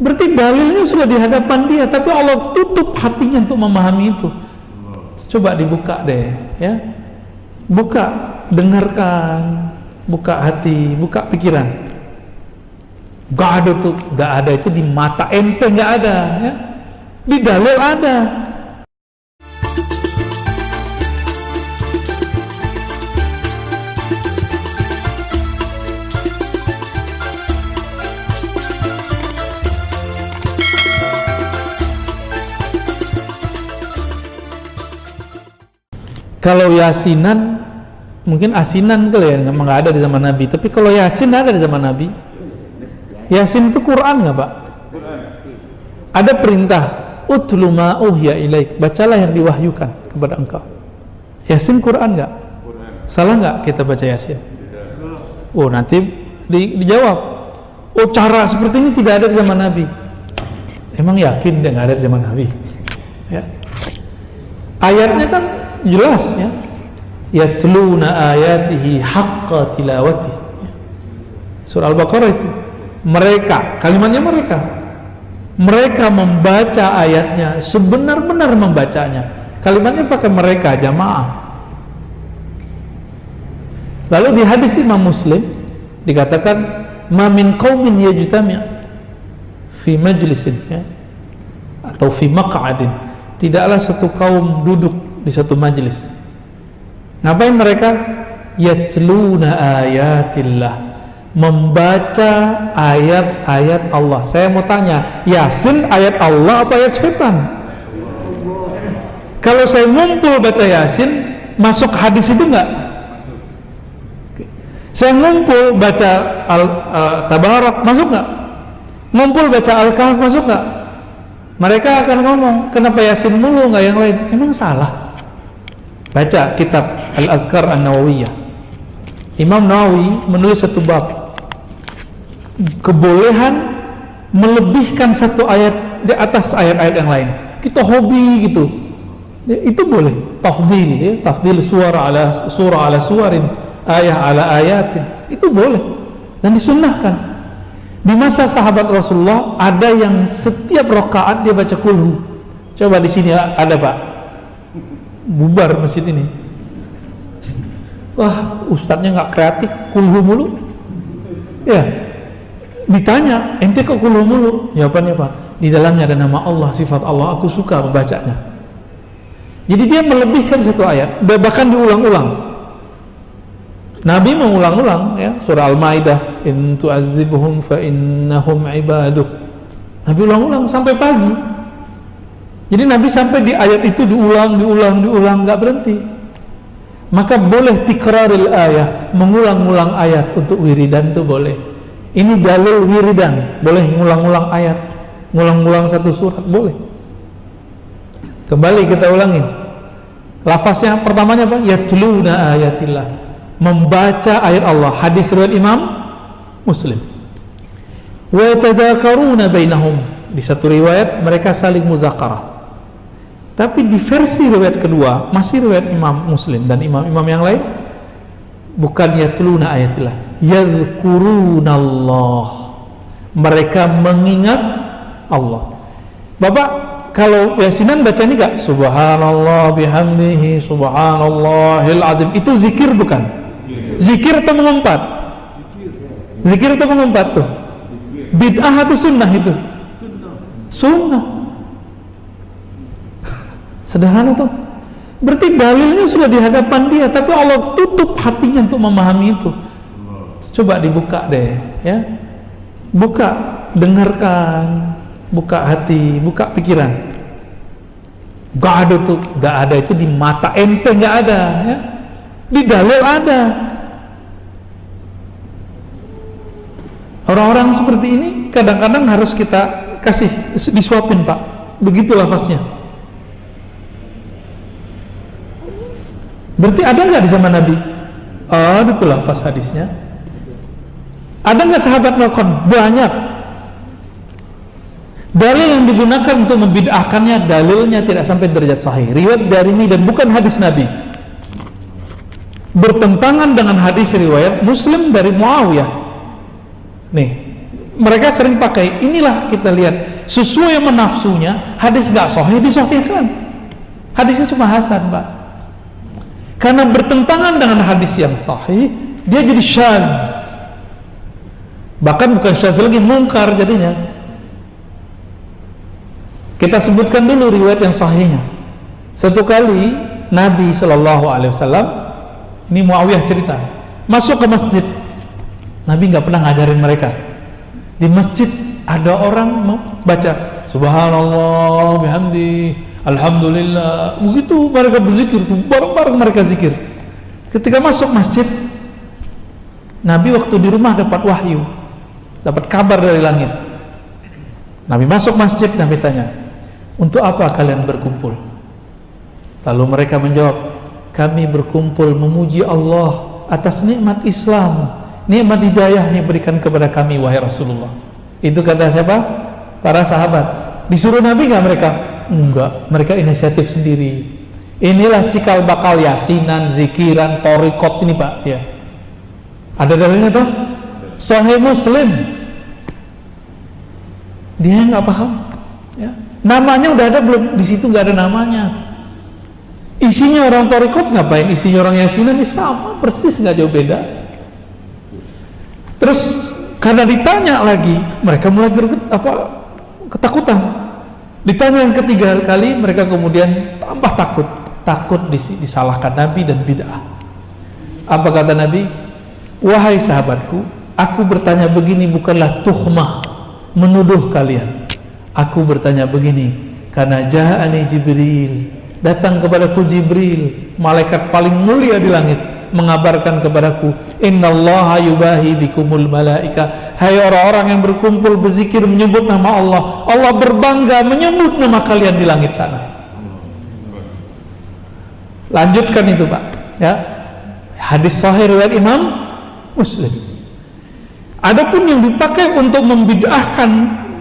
Berarti dalilnya sudah di hadapan dia, tapi Allah tutup hatinya untuk memahami itu. Coba dibuka deh, ya. Buka, dengarkan, buka hati, buka pikiran. Gak ada tuh, gak ada itu di mata ente, gak ada, ya. Di dalil ada. Kalau yasinan, mungkin asinan kali ya, memang nggak ada di zaman Nabi. Tapi kalau yasin ada di zaman Nabi. Yasin itu Quran nggak, Pak? Ada perintah, utlu ma uhiya ilaik, bacalah yang diwahyukan kepada engkau. Yasin Quran nggak? Salah nggak kita baca yasin? Oh, nanti dijawab. Oh, cara seperti ini tidak ada di zaman Nabi. Emang yakin dia nggak ada di zaman Nabi? Ya. Ayatnya kan jelas, ya. Yatluna ayatihi haqqa tilawati. Surah Al-Baqarah itu. Mereka, kalimatnya mereka membaca ayatnya sebenar-benar membacanya. Kalimatnya pakai mereka, jamaah. Lalu di hadis Imam Muslim dikatakan ma min qaumin yajtami' fi majlisin, ya, atau fi maq'adin, tidaklah satu kaum duduk di satu majlis. Ngapain mereka? Yatluna ayatillah, membaca ayat-ayat Allah. Saya mau tanya, Yasin ayat Allah apa ayat setan? Kalau saya ngumpul baca Yasin, masuk hadis itu enggak? Saya ngumpul baca Tabarak, masuk enggak? Ngumpul baca Al-Kahf, masuk enggak? Mereka akan ngomong, kenapa Yasin mulu enggak yang lain? Emang salah? Baca kitab Al-Azkar An-Nawawiyah. Imam Nawawi menulis satu bab, kebolehan melebihkan satu ayat di atas ayat-ayat yang lain. Kita hobi gitu, itu boleh. Tafdil, ya, tafdil surah ala suwarin, ayat ala ayatin, itu boleh dan disunnahkan. Di masa sahabat Rasulullah ada yang setiap rakaat dia baca kulhu. Coba di sini ada, Pak, bubar masjid ini. Wah, ustadznya nggak kreatif, kulhu mulu. Ya, ditanya, ente kok kulhu mulu? Jawabannya, Pak, di dalamnya ada nama Allah, sifat Allah, aku suka membacanya. Jadi dia melebihkan satu ayat, bahkan diulang-ulang. Nabi mengulang-ulang, ya, surah Al-Maidah, in tu'adzibuhum fa innahum ibaduh. Nabi ulang-ulang sampai pagi. Jadi Nabi sampai di ayat itu diulang, nggak berhenti. Maka boleh tikraril ayat, mengulang-ulang ayat untuk wiridan itu boleh. Ini dalil wiridan, boleh ngulang-ulang ayat, ngulang-ulang satu surat, boleh. Kembali kita ulangin. Lafaznya pertamanya apa? Yatluna ayatillah, membaca ayat Allah. Hadis riwayat Imam Muslim. Wa yatadzakaruna bainahum, di satu riwayat mereka saling muzakarah. Tapi di versi riwayat kedua, masih riwayat Imam Muslim dan imam-imam yang lain, bukan yatluna ayatillah, yadhkurunallah, mereka mengingat Allah. Bapak kalau yasinan baca ini enggak? Subhanallah bihamdihi subhanallahil azim, itu zikir bukan? Zikir atau mengumpat? Zikir atau mengumpat tuh? Bid'ah atau sunnah itu? Sunnah. Sederhana tuh. Berarti dalilnya sudah di hadapan dia, tapi Allah tutup hatinya untuk memahami itu. Coba dibuka deh, ya. Buka, dengarkan, buka hati, buka pikiran. Gak ada tuh, gak ada itu di mata ente, gak ada, ya. Di dalil ada. Orang-orang seperti ini kadang-kadang harus kita kasih disuapin, Pak. Begitu lafaznya. Berarti ada nggak di zaman Nabi? Ada tuh lafaz hadisnya. Ada nggak sahabat melakukan? Banyak. Dalil yang digunakan untuk membid'ahkannya, dalilnya tidak sampai derajat sahih. Riwayat Darimi dan bukan hadis Nabi. Bertentangan dengan hadis riwayat Muslim dari Muawiyah. Nih, mereka sering pakai, inilah kita lihat sesuai sama nafsunya, hadis nggak sahih disahihkan, hadisnya cuma hasan, Pak, karena bertentangan dengan hadis yang sahih dia jadi syadz, bahkan bukan syadz lagi, mungkar jadinya. Kita sebutkan dulu riwayat yang sahihnya. Satu kali Nabi SAW, ini Muawiyah cerita, masuk ke masjid. Nabi nggak pernah ngajarin mereka. Di masjid ada orang baca Subhanallah bihamdi, Alhamdulillah, begitu mereka berzikir tuh, bareng-bareng mereka zikir. Ketika masuk masjid, Nabi waktu di rumah dapat wahyu, dapat kabar dari langit. Nabi masuk masjid, Nabi tanya, untuk apa kalian berkumpul? Lalu mereka menjawab, kami berkumpul memuji Allah atas nikmat Islam, nikmat hidayah yang diberikan kepada kami, wahai Rasulullah. Itu kata siapa? Para sahabat. Disuruh Nabi nggak mereka? Enggak, mereka inisiatif sendiri. Inilah cikal bakal yasinan, zikiran, thariqat ini, Pak, ya. Ada dalilnya tuh? Sahih Muslim. Dia nggak paham, ya. Namanya udah ada belum? Di situ nggak ada namanya. Isinya orang thariqat ngapain? Isinya orang yasinan ini sama persis, nggak jauh beda. Terus karena ditanya lagi, mereka mulai ketakutan. Ditanya yang ketiga kali, mereka kemudian tambah takut disalahkan Nabi dan bid'ah. Apa kata Nabi? Wahai sahabatku, aku bertanya begini bukanlah tuhmah, menuduh kalian. Aku bertanya begini karena ja'ani Jibril, datang kepadaku Jibril, malaikat paling mulia di langit, mengabarkan kepadaku, innallaha yubahi bikumul malaika, hai orang-orang yang berkumpul berzikir menyebut nama Allah, Allah berbangga menyebut nama kalian di langit sana. Lanjutkan itu, Pak, ya. Hadis sahih riwayat Imam Muslim. Adapun yang dipakai untuk membid'ahkan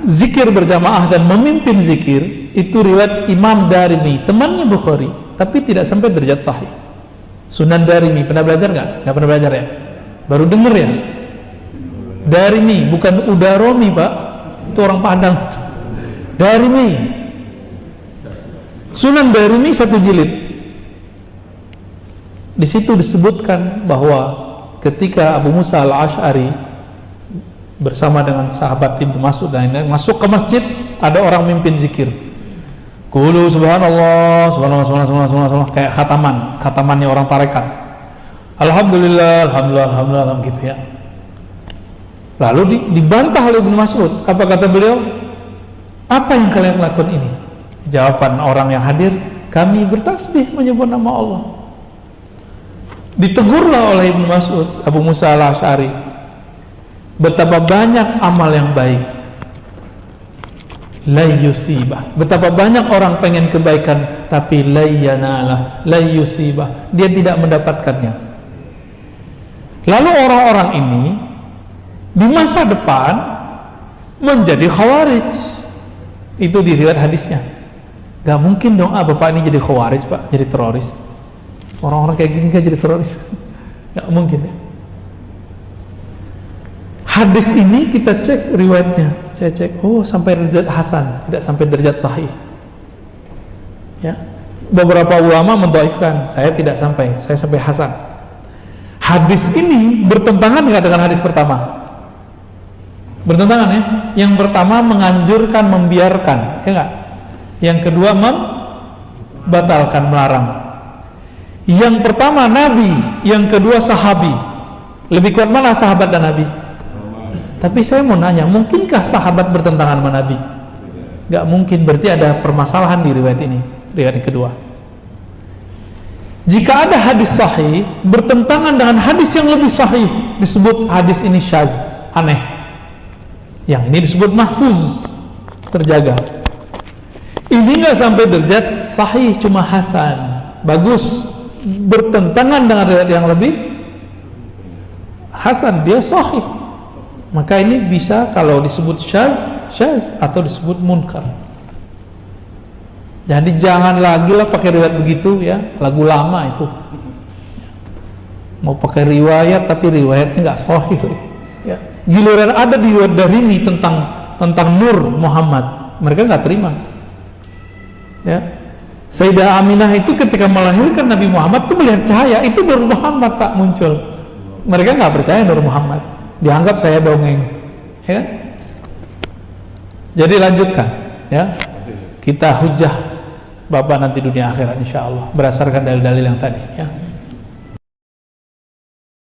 zikir berjamaah dan memimpin zikir, itu riwayat Imam Darimi, temannya Bukhari, tapi tidak sampai derajat sahih. Sunan Darimi, pernah belajar nggak? Nggak pernah belajar ya? Baru denger ya? Darimi, bukan Udaromi, Pak, itu orang Padang. Darimi, Sunan Darimi 1 jilid. Di situ disebutkan bahwa ketika Abu Musa al-Ash'ari bersama dengan sahabat Ibnu Mas'ud dan lain-lain masuk ke masjid, ada orang mimpin zikir. Qulu subhanallah, subhanallah, subhanallah, subhanallah, kayak khatamannya orang tarekat. Alhamdulillah, alhamdulillah, alhamdulillah, gitu ya. Lalu dibantah oleh Ibnu Mas'ud. Apa kata beliau? Apa yang kalian lakukan ini? Jawaban orang yang hadir, kami bertasbih menyebut nama Allah. Ditegurlah oleh Ibnu Mas'ud, Abu Musa al-Ash'ari, betapa banyak amal yang baik, la yusibah, betapa banyak orang pengen kebaikan tapi la yanalah, la yusibah, dia tidak mendapatkannya. Lalu orang-orang ini di masa depan menjadi khawarij. Itu diriwayat hadisnya. Gak mungkin dong, bapak ini jadi khawarij, Pak, jadi teroris. Orang-orang kayak gini gak jadi teroris. Gak mungkin ya. Hadis ini kita cek riwayatnya, saya cek, oh sampai derajat hasan, tidak sampai derajat sahih. Ya, beberapa ulama mendhaifkan, saya tidak sampai, saya sampai hasan. Hadis ini bertentangan nggak dengan hadis pertama? Bertentangan ya. Yang pertama menganjurkan, membiarkan, ya nggak? Yang kedua membatalkan, melarang. Yang pertama Nabi, yang kedua sahabi. Lebih kuat mana sahabat dan Nabi? Tapi saya mau nanya, mungkinkah sahabat bertentangan sama Nabi? Gak mungkin, berarti ada permasalahan di riwayat ini, riwayat yang kedua. Jika ada hadis sahih bertentangan dengan hadis yang lebih sahih, disebut hadis ini syadz, aneh. Yang ini disebut mahfuz, terjaga. Ini gak sampai derajat sahih, cuma hasan, bagus. Bertentangan dengan riwayat yang lebih hasan, dia sahih. Maka ini bisa kalau disebut syadz atau disebut munkar. Jadi jangan lagi lah pakai riwayat begitu ya, lagu lama itu. Mau pakai riwayat tapi riwayatnya nggak sahih. Ya. Giliran ada di Darimi tentang Nur Muhammad, mereka nggak terima. Ya. Sayyidah Aminah itu ketika melahirkan Nabi Muhammad itu melihat cahaya, itu Nur Muhammad Pak muncul. Mereka nggak percaya Nur Muhammad, dianggap saya dongeng, ya kan? Jadi lanjutkan, ya. Kita hujah Bapak nanti dunia akhirat insya Allah berdasarkan dalil-dalil yang tadi, ya.